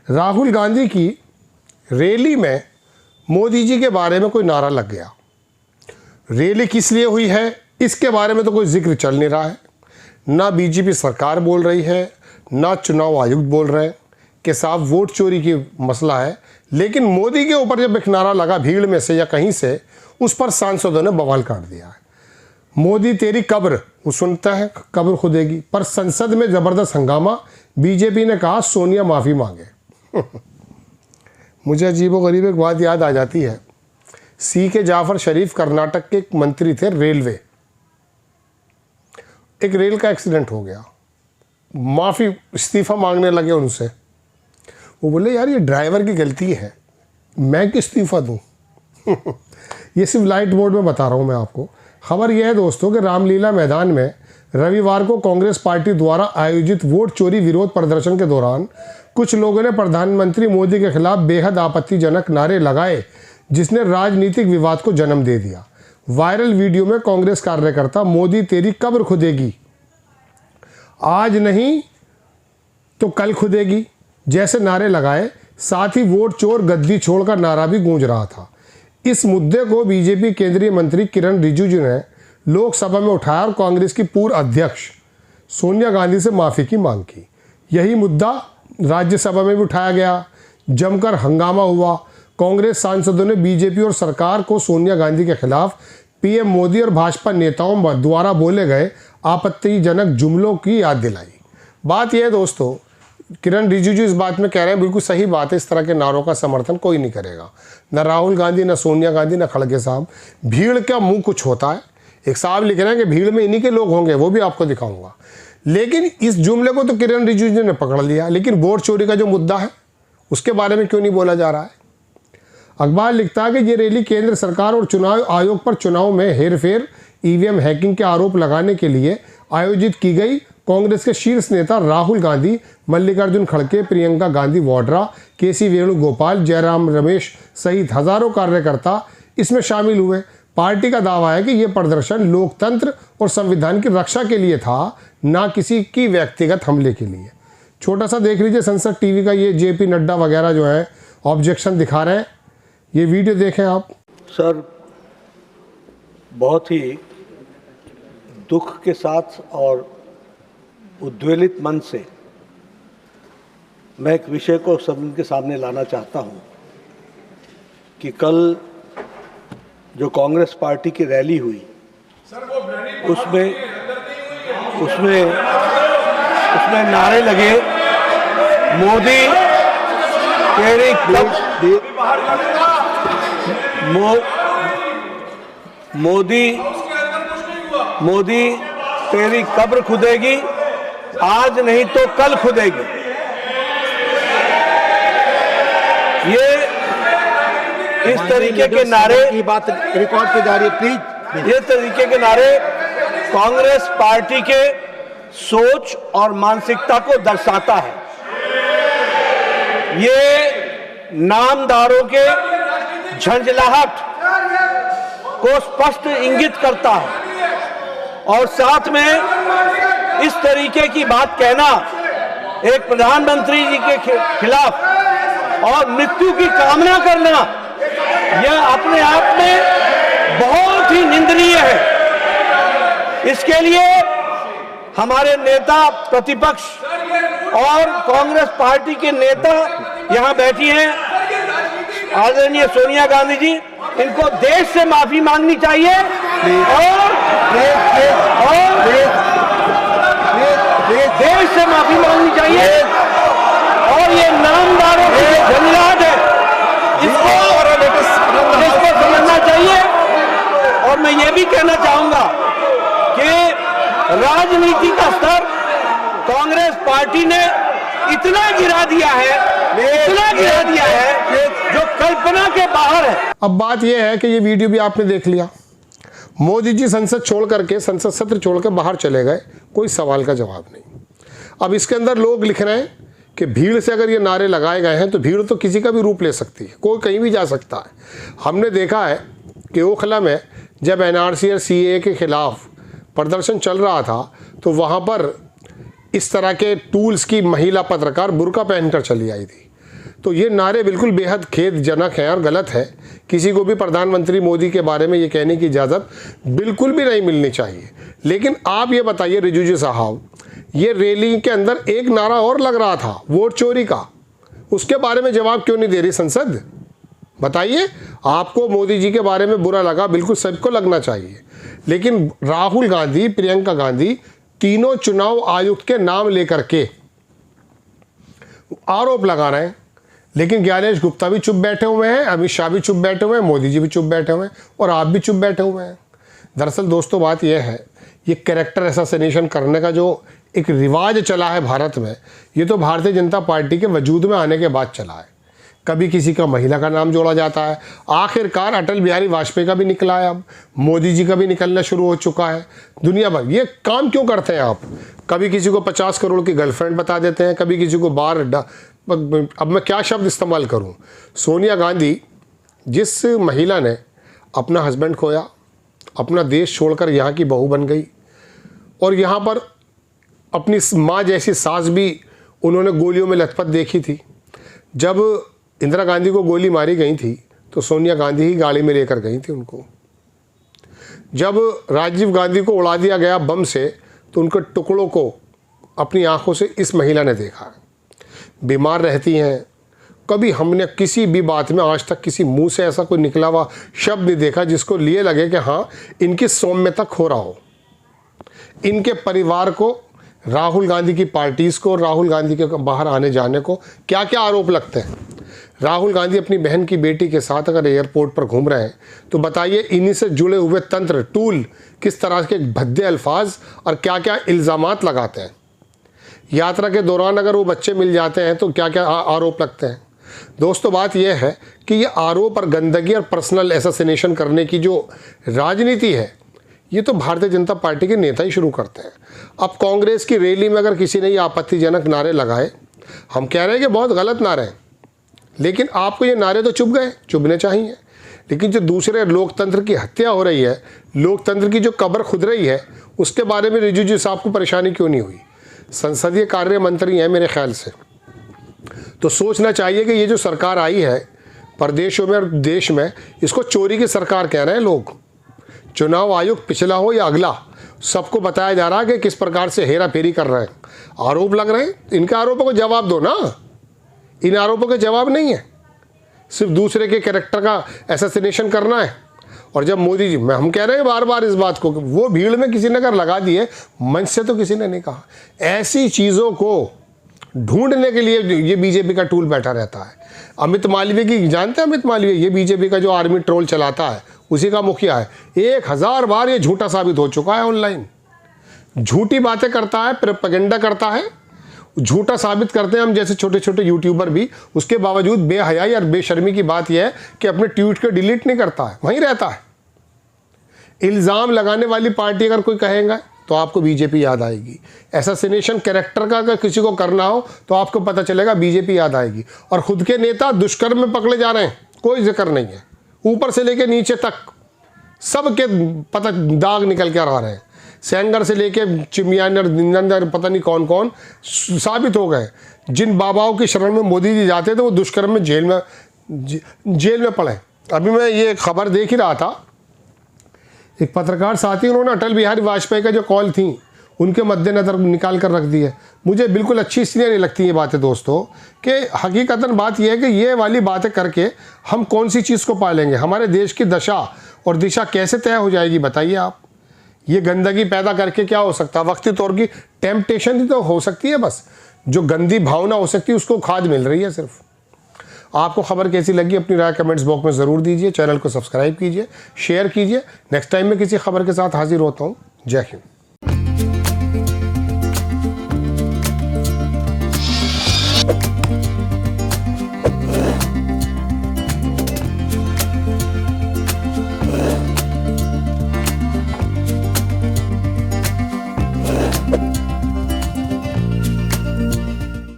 राहुल गांधी की रैली में मोदी जी के बारे में कोई नारा लग गया। रैली किस लिए हुई है इसके बारे में तो कोई जिक्र चल नहीं रहा है। ना बीजेपी सरकार बोल रही है, ना चुनाव आयुक्त बोल रहे हैं कि साहब वोट चोरी की मसला है। लेकिन मोदी के ऊपर जब एक नारा लगा भीड़ में से या कहीं से, उस पर सांसदों ने बवाल काट दिया है। मोदी तेरी कब्र, वो सुनता है कब्र खुदेगी, पर संसद में ज़बरदस्त हंगामा। बीजेपी ने कहा सोनिया माफ़ी मांगे। मुझे अजीबोगरीब एक बात याद आ जाती है। के जाफर शरीफ कर्नाटक के एक मंत्री थे रेलवे। एक रेल का एक्सीडेंट हो गया, माफ़ी इस्तीफ़ा मांगने लगे उनसे। वो बोले यार ये ड्राइवर की गलती है, मैं क्यों इस्तीफ़ा दूँ। ये सिर्फ लाइट बोर्ड में बता रहा हूँ मैं आपको। खबर यह है दोस्तों कि रामलीला मैदान में रविवार को कांग्रेस पार्टी द्वारा आयोजित वोट चोरी विरोध प्रदर्शन के दौरान कुछ लोगों ने प्रधानमंत्री मोदी के खिलाफ बेहद आपत्तिजनक नारे लगाए, जिसने राजनीतिक विवाद को जन्म दे दिया। वायरल वीडियो में कांग्रेस कार्यकर्ता मोदी तेरी कब्र खुदेगी, आज नहीं तो कल खुदेगी जैसे नारे लगाए। साथ ही वोट चोर गद्दी छोड़ का नारा भी गूंज रहा था। इस मुद्दे को बीजेपी केंद्रीय मंत्री किरण रिजिजू ने लोकसभा में उठाया और कांग्रेस की पूर्व अध्यक्ष सोनिया गांधी से माफ़ी की मांग की। यही मुद्दा राज्यसभा में भी उठाया गया, जमकर हंगामा हुआ। कांग्रेस सांसदों ने बीजेपी और सरकार को सोनिया गांधी के खिलाफ पीएम मोदी और भाजपा नेताओं द्वारा बोले गए आपत्तिजनक जुमलों की याद दिलाई। बात यह है दोस्तों, किरण रिजिजू इस बात में कह रहे हैं बिल्कुल सही बात है, इस तरह के नारों का समर्थन कोई नहीं करेगा। न राहुल गांधी, न सोनिया गांधी, न खड़गे साहब। भीड़ का मुंह कुछ होता है। एक साहब लिख रहे हैं कि भीड़ में इन्हीं के लोग होंगे, वो भी आपको दिखाऊंगा। लेकिन इस जुमले को तो किरण रिजिजू ने पकड़ लिया, लेकिन वोट चोरी का जो मुद्दा है उसके बारे में क्यों नहीं बोला जा रहा है। अखबार लिखता है कि ये रैली केंद्र सरकार और चुनाव आयोग पर चुनाव में हेरफेर, ईवीएम हैकिंग के आरोप लगाने के लिए आयोजित की गई। कांग्रेस के शीर्ष नेता राहुल गांधी, मल्लिकार्जुन खड़गे, प्रियंका गांधी वाड्रा, केसी वेणुगोपाल, जयराम रमेश सहित हजारों कार्यकर्ता इसमें शामिल हुए। पार्टी का दावा है कि यह प्रदर्शन लोकतंत्र और संविधान की रक्षा के लिए था, ना किसी की व्यक्तिगत हमले के लिए। छोटा सा देख लीजिए संसद टीवी का ये जेपी नड्डा वगैरह जो है ऑब्जेक्शन दिखा रहे हैं। ये वीडियो देखें आप। सर, बहुत ही दुख के साथ और उद्वेलित मन से मैं एक विषय को सदन के सामने लाना चाहता हूं कि कल जो कांग्रेस पार्टी की रैली हुई उसमें नारे लगे मोदी तेरी मोदी तेरी कब्र खुदेगी, आज नहीं तो कल खुदेगी। ये इस तरीके के नारे की बात रिकॉर्ड पे जा रही है, प्लीज। ये तरीके के नारे कांग्रेस पार्टी के सोच और मानसिकता को दर्शाता है। ये नामदारों के झंझलाहट को स्पष्ट इंगित करता है और साथ में इस तरीके की बात कहना एक प्रधानमंत्री जी के खिलाफ और मृत्यु की कामना करना, यह अपने आप में बहुत ही निंदनीय है। इसके लिए हमारे नेता प्रतिपक्ष और कांग्रेस पार्टी के नेता यहां बैठी हैं, आदरणीय सोनिया गांधी जी, इनको देश से माफी मांगनी चाहिए और देश से माफी मांगनी चाहिए और ये नामदारों की झंझलाहट है इसको समझना चाहिए। और मैं ये भी कहना चाहूंगा कि राजनीति का स्तर कांग्रेस पार्टी ने इतना गिरा दिया है जो कल्पना के बाहर है। अब बात यह है कि ये वीडियो भी आपने देख लिया। मोदी जी संसद छोड़ करके, संसद सत्र छोड़ कर बाहर चले गए, कोई सवाल का जवाब नहीं। अब इसके अंदर लोग लिख रहे हैं कि भीड़ से अगर ये नारे लगाए गए हैं तो भीड़ तो किसी का भी रूप ले सकती है, कोई कहीं भी जा सकता है। हमने देखा है कि ओखला में जब एनआरसी और सीएए के खिलाफ प्रदर्शन चल रहा था तो वहाँ पर इस तरह के टूल्स की महिला पत्रकार बुर्का पहनकर चली आई थी। तो ये नारे बिल्कुल बेहद खेदजनक हैं और गलत है। किसी को भी प्रधानमंत्री मोदी के बारे में ये कहने की इजाज़त बिल्कुल भी नहीं मिलनी चाहिए। लेकिन आप ये बताइए रिजिजू साहब, ये रैली के अंदर एक नारा और लग रहा था वोट चोरी का, उसके बारे में जवाब क्यों नहीं दे रही संसद? बताइए, आपको मोदी जी के बारे में बुरा लगा, बिल्कुल सबको लगना चाहिए, लेकिन राहुल गांधी, प्रियंका गांधी तीनों चुनाव आयुक्त के नाम लेकर के आरोप लगा रहे हैं। लेकिन ज्ञानेश गुप्ता भी चुप बैठे हुए हैं, अमित शाह भी चुप बैठे हुए हैं, मोदी जी भी चुप बैठे हुए हैं और आप भी चुप बैठे हुए हैं। दरअसल दोस्तों बात यह है, ये कैरेक्टर असैसिनेशन करने का जो एक रिवाज चला है भारत में, ये तो भारतीय जनता पार्टी के वजूद में आने के बाद चला है। कभी किसी का महिला का नाम जोड़ा जाता है, आखिरकार अटल बिहारी वाजपेयी का भी निकला है, अब मोदी जी का भी निकलना शुरू हो चुका है। दुनिया भर ये काम क्यों करते हैं आप? कभी किसी को 50 करोड़ की गर्लफ्रेंड बता देते हैं, कभी किसी को बार, अब मैं क्या शब्द इस्तेमाल करूं, सोनिया गांधी जिस महिला ने अपना हस्बैंड खोया, अपना देश छोड़कर यहाँ की बहू बन गई और यहाँ पर अपनी माँ जैसी सास भी उन्होंने गोलियों में लथपथ देखी थी। जब इंदिरा गांधी को गोली मारी गई थी तो सोनिया गांधी ही गाड़ी में लेकर गई थी उनको। जब राजीव गांधी को उड़ा दिया गया बम से तो उनके टुकड़ों को अपनी आंखों से इस महिला ने देखा। बीमार रहती हैं, कभी हमने किसी भी बात में आज तक किसी मुंह से ऐसा कोई निकला हुआ शब्द नहीं देखा जिसको लिए लगे कि हाँ इनकी सौम्यता खो रहा हो। इनके परिवार को, राहुल गांधी की पार्टीज़ को, राहुल गांधी के बाहर आने जाने को क्या क्या आरोप लगते हैं। राहुल गांधी अपनी बहन की बेटी के साथ अगर एयरपोर्ट पर घूम रहे हैं तो बताइए इन्हीं से जुड़े हुए तंत्र, टूल किस तरह के भद्दे अल्फाज और क्या क्या इल्ज़ामात लगाते हैं। यात्रा के दौरान अगर वो बच्चे मिल जाते हैं तो क्या क्या आरोप लगते हैं। दोस्तों बात यह है कि ये आरोप और गंदगी और पर्सनल असैसिनेशन करने की जो राजनीति है, ये तो भारतीय जनता पार्टी के नेता ही शुरू करते हैं। अब कांग्रेस की रैली में अगर किसी ने ये आपत्तिजनक नारे लगाए, हम कह रहे हैं कि बहुत गलत नारे हैं, लेकिन आपको ये नारे तो चुभ गए, चुभने चाहिए। लेकिन जो दूसरे लोकतंत्र की हत्या हो रही है, लोकतंत्र की जो कब्र खुद रही है, उसके बारे में रिजिजू साहब को परेशानी क्यों नहीं हुई? संसदीय कार्य मंत्री हैं मेरे ख्याल से, तो सोचना चाहिए कि ये जो सरकार आई है प्रदेशों में और देश में, इसको चोरी की सरकार कह रहे हैं लोग। चुनाव आयुक्त पिछला हो या अगला, सबको बताया जा रहा है कि किस प्रकार से हेरा फेरी कर रहे हैं। आरोप लग रहे हैं, इनके आरोपों को जवाब दो ना। इन आरोपों के जवाब नहीं है, सिर्फ दूसरे के कैरेक्टर का असैसिनेशन करना है। और जब मोदी जी, हम कह रहे हैं बार बार इस बात को, वो भीड़ में किसी ने अगर लगा दिए, मंच से तो किसी ने नहीं कहा। ऐसी चीज़ों को ढूंढने के लिए ये बीजेपी का टूल बैठा रहता है। अमित मालवीय की, जानते हैं अमित मालवीय, ये बीजेपी का जो आर्मी ट्रोल चलाता है उसी का मुखिया है। 1000 बार ये झूठा साबित हो चुका है। ऑनलाइन झूठी बातें करता है, प्रोपेगेंडा करता है, झूठा साबित करते हैं हम जैसे छोटे छोटे यूट्यूबर भी। उसके बावजूद बेहयाई और बेशर्मी की बात यह है कि अपने ट्वीट को डिलीट नहीं करता है, वहीं रहता है। इल्ज़ाम लगाने वाली पार्टी अगर कोई कहेगा तो आपको बीजेपी याद आएगी। असैसिनेशन कैरेक्टर का अगर किसी को करना हो तो आपको पता चलेगा बीजेपी याद आएगी। और खुद के नेता दुष्कर्म में पकड़े जा रहे हैं, कोई जिक्र नहीं है, ऊपर से लेके नीचे तक सबके पता दाग निकल के आ रहे हैं। सेंगर से लेके चिमियानर, निंदर, पता नहीं कौन कौन साबित हो गए। जिन बाबाओं की शरण में मोदी जी जाते थे वो दुष्कर्म में जेल में पड़े। अभी मैं ये खबर देख ही रहा था, एक पत्रकार साथी, उन्होंने अटल बिहारी वाजपेयी का जो कॉल थी उनके मद्देनज़र निकाल कर रख दी है। मुझे बिल्कुल अच्छी इसलिए नहीं लगती ये बातें दोस्तों, कि हकीकतन बात यह है कि ये वाली बातें करके हम कौन सी चीज़ को पालेंगे, हमारे देश की दशा और दिशा कैसे तय हो जाएगी बताइए आप। ये गंदगी पैदा करके क्या हो सकता है? वक्ती तौर की टेम्पटेशन ही तो हो सकती है, बस जो गंदी भावना हो सकती है उसको खाद मिल रही है सिर्फ। आपको खबर कैसी लगी अपनी राय कमेंट्स बॉक्स में ज़रूर दीजिए। चैनल को सब्सक्राइब कीजिए, शेयर कीजिए। नेक्स्ट टाइम मैं किसी खबर के साथ हाजिर होता हूँ। जय हिंद।